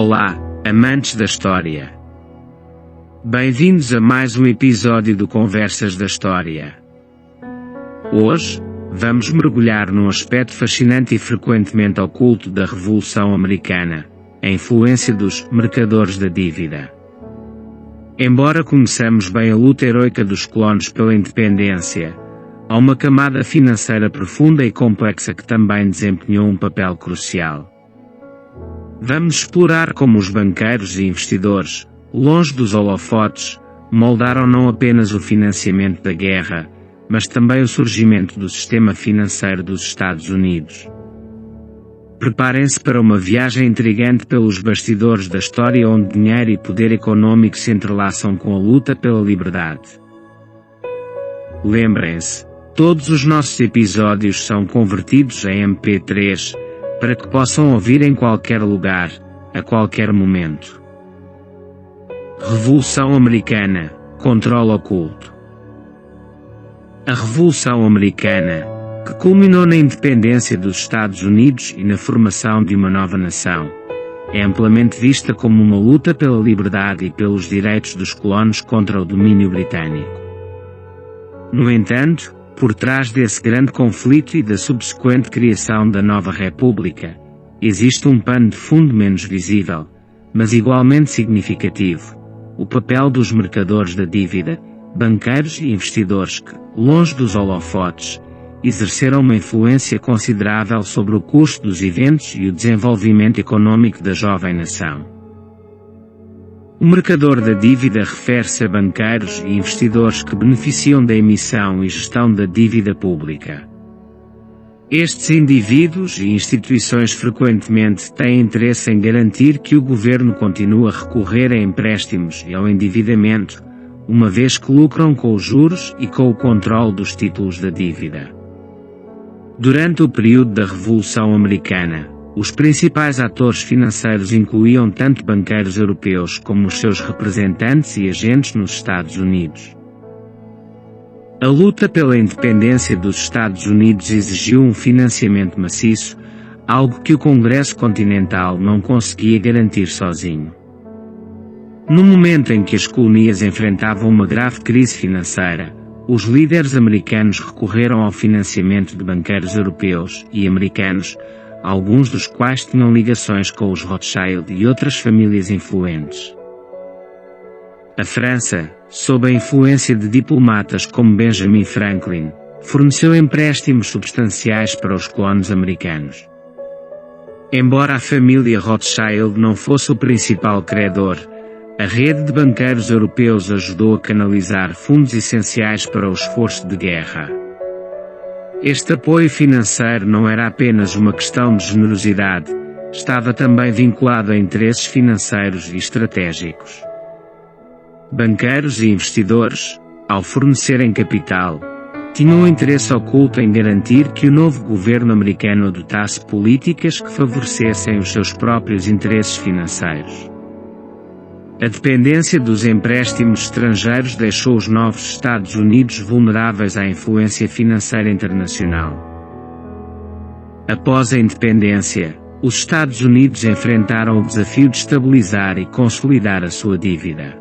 Olá, amantes da história. Bem-vindos a mais um episódio do Conversas da História. Hoje, vamos mergulhar num aspecto fascinante e frequentemente oculto da Revolução Americana, a influência dos mercadores da dívida. Embora conheçamos bem a luta heroica dos colonos pela independência, há uma camada financeira profunda e complexa que também desempenhou um papel crucial. Vamos explorar como os banqueiros e investidores, longe dos holofotes, moldaram não apenas o financiamento da guerra, mas também o surgimento do sistema financeiro dos Estados Unidos. Preparem-se para uma viagem intrigante pelos bastidores da história onde dinheiro e poder econômico se entrelaçam com a luta pela liberdade. Lembrem-se, todos os nossos episódios são convertidos em MP3, para que possam ouvir em qualquer lugar, a qualquer momento. Revolução Americana, controle oculto. A Revolução Americana, que culminou na independência dos Estados Unidos e na formação de uma nova nação, é amplamente vista como uma luta pela liberdade e pelos direitos dos colonos contra o domínio britânico. No entanto, por trás desse grande conflito e da subsequente criação da nova República, existe um pano de fundo menos visível, mas igualmente significativo: o papel dos mercadores da dívida, banqueiros e investidores que, longe dos holofotes, exerceram uma influência considerável sobre o curso dos eventos e o desenvolvimento econômico da jovem nação. O mercador da dívida refere-se a banqueiros e investidores que beneficiam da emissão e gestão da dívida pública. Estes indivíduos e instituições frequentemente têm interesse em garantir que o governo continue a recorrer a empréstimos e ao endividamento, uma vez que lucram com os juros e com o controle dos títulos da dívida. Durante o período da Revolução Americana, os principais atores financeiros incluíam tanto banqueiros europeus como os seus representantes e agentes nos Estados Unidos. A luta pela independência dos Estados Unidos exigiu um financiamento maciço, algo que o Congresso Continental não conseguia garantir sozinho. No momento em que as colônias enfrentavam uma grave crise financeira, os líderes americanos recorreram ao financiamento de banqueiros europeus e americanos, alguns dos quais tinham ligações com os Rothschild e outras famílias influentes. A França, sob a influência de diplomatas como Benjamin Franklin, forneceu empréstimos substanciais para os colonos americanos. Embora a família Rothschild não fosse o principal credor, a rede de banqueiros europeus ajudou a canalizar fundos essenciais para o esforço de guerra. Este apoio financeiro não era apenas uma questão de generosidade, estava também vinculado a interesses financeiros e estratégicos. Banqueiros e investidores, ao fornecerem capital, tinham um interesse oculto em garantir que o novo governo americano adotasse políticas que favorecessem os seus próprios interesses financeiros. A dependência dos empréstimos estrangeiros deixou os novos Estados Unidos vulneráveis à influência financeira internacional. Após a independência, os Estados Unidos enfrentaram o desafio de estabilizar e consolidar a sua dívida.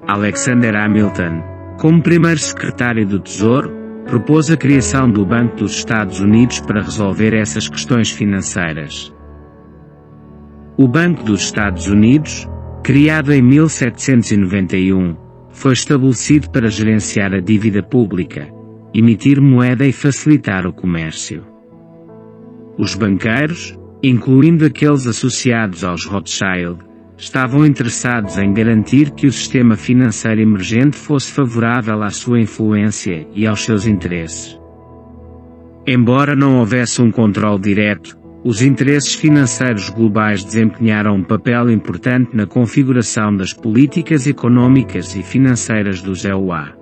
Alexander Hamilton, como primeiro secretário do Tesouro, propôs a criação do Banco dos Estados Unidos para resolver essas questões financeiras. O Banco dos Estados Unidos, criado em 1791, foi estabelecido para gerenciar a dívida pública, emitir moeda e facilitar o comércio. Os banqueiros, incluindo aqueles associados aos Rothschild, estavam interessados em garantir que o sistema financeiro emergente fosse favorável à sua influência e aos seus interesses. Embora não houvesse um controle direto, os interesses financeiros globais desempenharam um papel importante na configuração das políticas econômicas e financeiras dos EUA.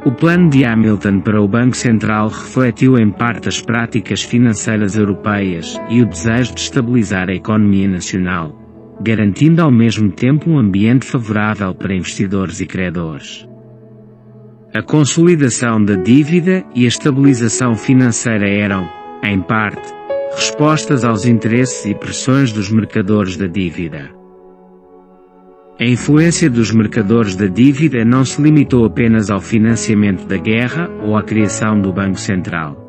O plano de Hamilton para o Banco Central refletiu em parte as práticas financeiras europeias e o desejo de estabilizar a economia nacional, garantindo ao mesmo tempo um ambiente favorável para investidores e credores. A consolidação da dívida e a estabilização financeira eram, em parte, respostas aos interesses e pressões dos mercadores da dívida. A influência dos mercadores da dívida não se limitou apenas ao financiamento da guerra ou à criação do Banco Central.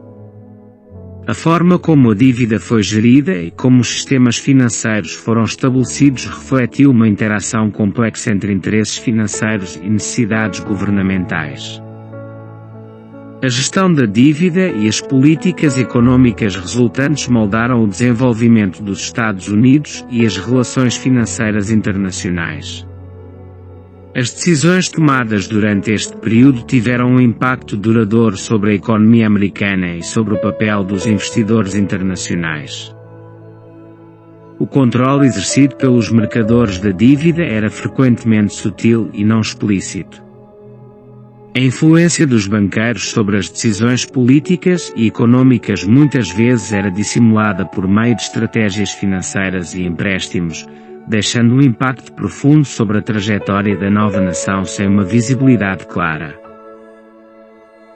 A forma como a dívida foi gerida e como os sistemas financeiros foram estabelecidos refletiu uma interação complexa entre interesses financeiros e necessidades governamentais. A gestão da dívida e as políticas econômicas resultantes moldaram o desenvolvimento dos Estados Unidos e as relações financeiras internacionais. As decisões tomadas durante este período tiveram um impacto duradouro sobre a economia americana e sobre o papel dos investidores internacionais. O controle exercido pelos mercadores da dívida era frequentemente sutil e não explícito. A influência dos banqueiros sobre as decisões políticas e econômicas muitas vezes era dissimulada por meio de estratégias financeiras e empréstimos, deixando um impacto profundo sobre a trajetória da nova nação sem uma visibilidade clara.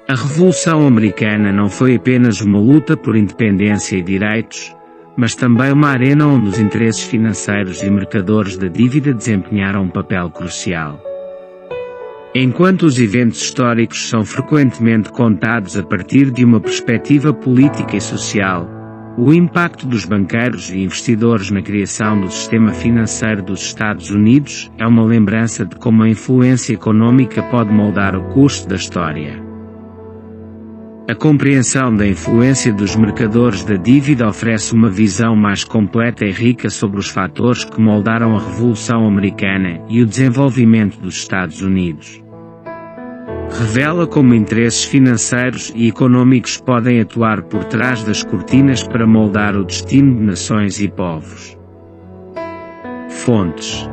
A Revolução Americana não foi apenas uma luta por independência e direitos, mas também uma arena onde os interesses financeiros e mercadores da dívida desempenharam um papel crucial. Enquanto os eventos históricos são frequentemente contados a partir de uma perspectiva política e social, o impacto dos banqueiros e investidores na criação do sistema financeiro dos Estados Unidos é uma lembrança de como a influência econômica pode moldar o curso da história. A compreensão da influência dos mercadores da dívida oferece uma visão mais completa e rica sobre os fatores que moldaram a Revolução Americana e o desenvolvimento dos Estados Unidos. Revela como interesses financeiros e econômicos podem atuar por trás das cortinas para moldar o destino de nações e povos. Fontes: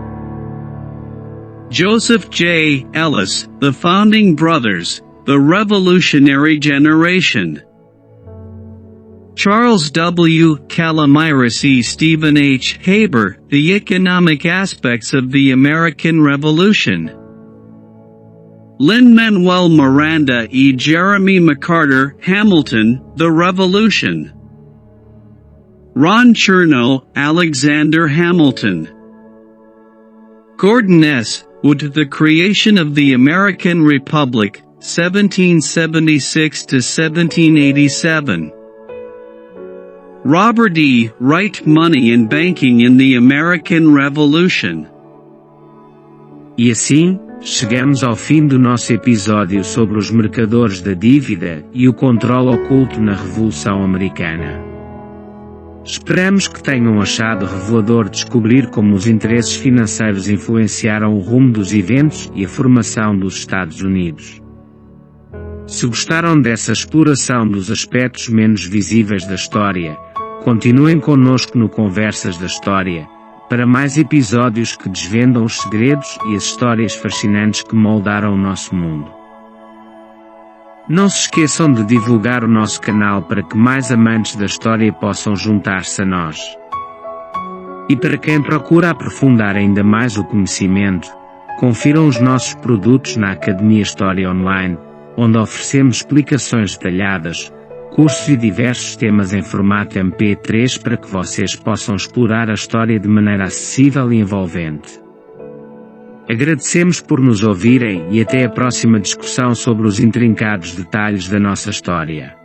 Joseph J. Ellis, The Founding Brothers, The Revolutionary Generation. Charles W. Calamiris E. Stephen H. Haber, The Economic Aspects of the American Revolution. Lin-Manuel Miranda E. Jeremy McCarter, Hamilton, The Revolution. Ron Chernow, Alexander Hamilton. Gordon S. Wood, The Creation of the American Republic, 1776 to 1787. Robert E. Wright, Money and Banking in the American Revolution. E assim, chegamos ao fim do nosso episódio sobre os mercadores da dívida e o controle oculto na Revolução Americana. Esperamos que tenham achado revelador descobrir como os interesses financeiros influenciaram o rumo dos eventos e a formação dos Estados Unidos. Se gostaram dessa exploração dos aspectos menos visíveis da história, continuem conosco no Conversas da História, para mais episódios que desvendam os segredos e as histórias fascinantes que moldaram o nosso mundo. Não se esqueçam de divulgar o nosso canal para que mais amantes da história possam juntar-se a nós. E para quem procura aprofundar ainda mais o conhecimento, confiram os nossos produtos na Academia História Online, onde oferecemos explicações detalhadas, cursos e diversos temas em formato MP3 para que vocês possam explorar a história de maneira acessível e envolvente. Agradecemos por nos ouvirem e até a próxima discussão sobre os intrincados detalhes da nossa história.